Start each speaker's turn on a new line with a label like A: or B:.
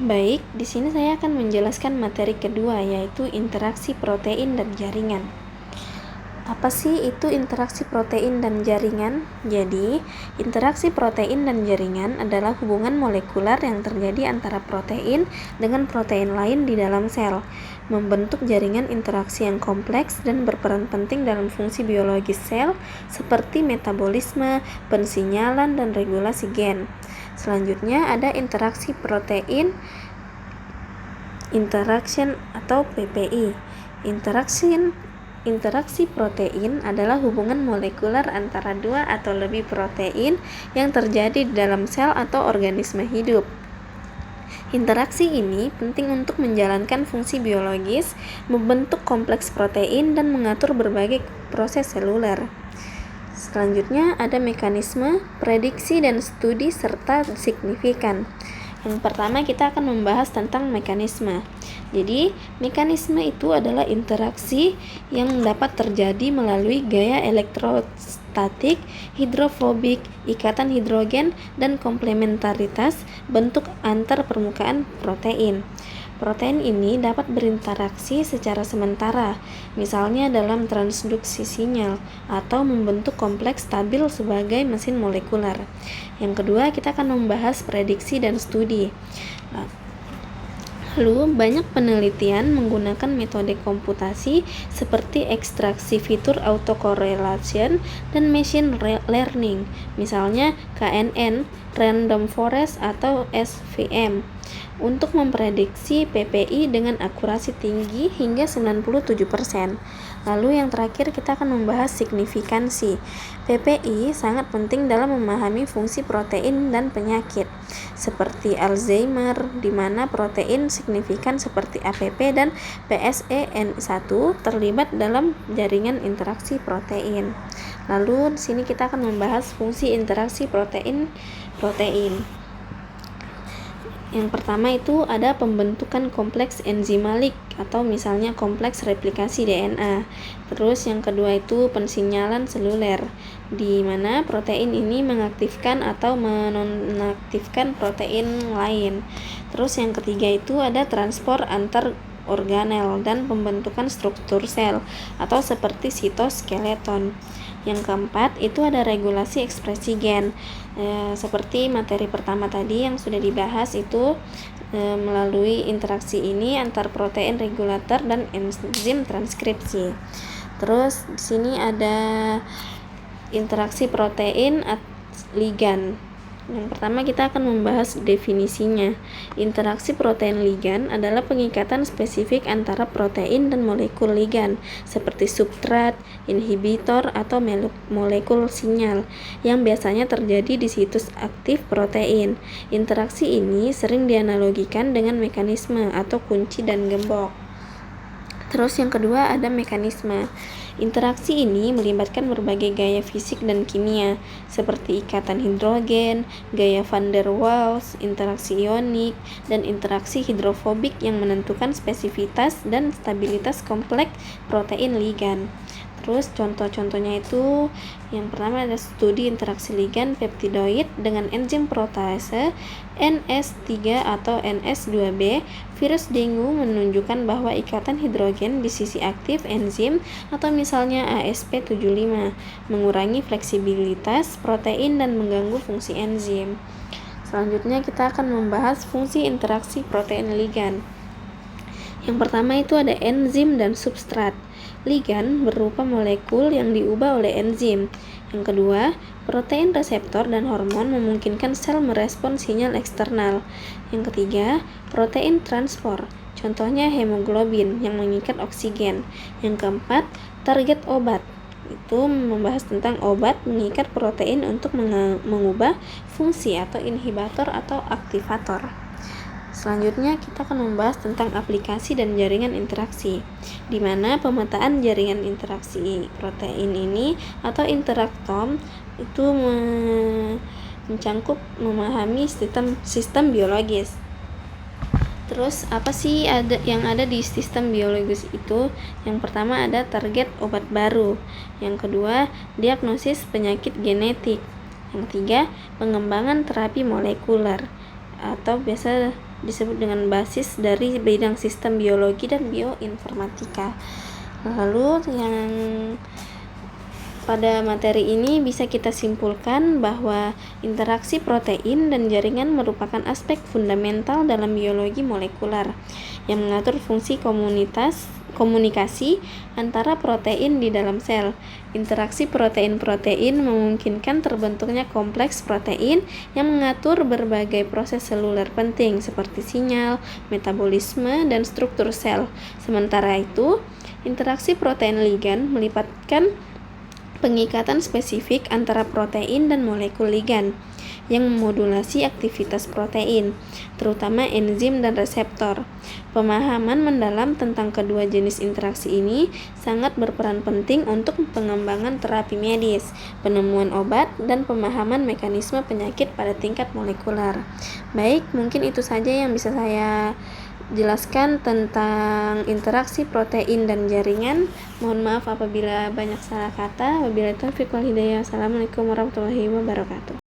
A: Baik, di sini saya akan menjelaskan materi kedua, yaitu interaksi protein dan jaringan. Apa sih itu interaksi protein dan jaringan? Jadi, interaksi protein dan jaringan adalah hubungan molekuler yang terjadi antara protein dengan protein lain di dalam sel, membentuk jaringan interaksi yang kompleks dan berperan penting dalam fungsi biologis sel seperti metabolisme, pensinyalan, dan regulasi gen. Selanjutnya ada interaksi protein interaction atau PPI. Interaksi protein adalah hubungan molekuler antara dua atau lebih protein yang terjadi di dalam sel atau organisme hidup. Interaksi ini penting untuk menjalankan fungsi biologis, membentuk kompleks protein, dan mengatur berbagai proses seluler. Selanjutnya ada mekanisme, prediksi, dan studi serta signifikan. Yang pertama kita akan membahas tentang mekanisme. Jadi, mekanisme itu adalah interaksi yang dapat terjadi melalui gaya elektrostatik, hidrofobik, ikatan hidrogen, dan komplementaritas bentuk antar permukaan protein. Protein ini dapat berinteraksi secara sementara, misalnya dalam transduksi sinyal, atau membentuk kompleks stabil sebagai mesin molekuler. Yang kedua, kita akan membahas prediksi dan studi. Lalu, banyak penelitian menggunakan metode komputasi seperti ekstraksi fitur autocorrelation dan machine learning, misalnya KNN, random forest, atau SVM, untuk memprediksi PPI dengan akurasi tinggi hingga 97%. Lalu yang terakhir kita akan membahas signifikansi. PPI sangat penting dalam memahami fungsi protein dan penyakit seperti Alzheimer, di mana protein signifikan seperti APP dan PSEN1 terlibat dalam jaringan interaksi protein. Lalu di sini kita akan membahas fungsi interaksi protein. Yang pertama itu ada pembentukan kompleks enzimalik atau misalnya kompleks replikasi DNA. Terus yang kedua itu pensinyalan seluler, di mana protein ini mengaktifkan atau menonaktifkan protein lain. Terus yang ketiga itu ada transport antar organel dan pembentukan struktur sel atau seperti sitoskeleton. Yang keempat itu ada regulasi ekspresi gen, seperti materi pertama tadi yang sudah dibahas itu melalui interaksi ini antar protein regulator dan enzim transkripsi. Terus di sini ada interaksi protein ligan. Yang pertama kita akan membahas definisinya. Interaksi protein ligan adalah pengikatan spesifik antara protein dan molekul ligan seperti substrat, inhibitor, atau molekul sinyal yang biasanya terjadi di situs aktif protein. Interaksi ini sering dianalogikan dengan mekanisme atau kunci dan gembok. Terus yang kedua ada mekanisme. Interaksi ini melibatkan berbagai gaya fisik dan kimia seperti ikatan hidrogen, gaya van der Waals, interaksi ionik, dan interaksi hidrofobik yang menentukan spesifitas dan stabilitas kompleks protein ligan. Terus contoh-contohnya itu yang pertama ada studi interaksi ligan peptidoid dengan enzim protease NS3 atau NS2B. Virus dengue menunjukkan bahwa ikatan hidrogen di sisi aktif enzim atau misalnya ASP75 mengurangi fleksibilitas protein dan mengganggu fungsi enzim. Selanjutnya kita akan membahas fungsi interaksi protein ligan. Yang pertama itu ada enzim dan substrat. Ligan berupa molekul yang diubah oleh enzim. Yang kedua, protein reseptor dan hormon memungkinkan sel merespon sinyal eksternal. Yang ketiga, protein transport. Contohnya hemoglobin yang mengikat oksigen. Yang keempat, target obat. Itu membahas tentang obat mengikat protein untuk mengubah fungsi atau inhibitor atau aktivator. Selanjutnya kita akan membahas tentang aplikasi dan jaringan interaksi, di mana pemetaan jaringan interaksi protein ini atau interaktome itu mencangkup memahami sistem biologis. Terus apa sih yang ada di sistem biologis itu? Yang pertama ada target obat baru. Yang kedua, diagnosis penyakit genetik. Yang ketiga, pengembangan terapi molekuler atau biasa disebut dengan basis dari bidang sistem biologi dan bioinformatika. Lalu yang pada materi ini bisa kita simpulkan bahwa interaksi protein dan jaringan merupakan aspek fundamental dalam biologi molekuler yang mengatur fungsi komunikasi antara protein di dalam sel. Interaksi protein-protein memungkinkan terbentuknya kompleks protein yang mengatur berbagai proses seluler penting seperti sinyal, metabolisme, dan struktur sel. Sementara itu, interaksi protein ligan melibatkan pengikatan spesifik antara protein dan molekul ligan yang memodulasi aktivitas protein, terutama enzim dan reseptor. Pemahaman mendalam tentang kedua jenis interaksi ini sangat berperan penting untuk pengembangan terapi medis, penemuan obat, dan pemahaman mekanisme penyakit pada tingkat molekuler. Baik, mungkin itu saja yang bisa saya jelaskan tentang interaksi protein dan jaringan. Mohon maaf apabila banyak salah kata. Wabillahi taufiq wal hidayah. Assalamualaikum warahmatullahi wabarakatuh.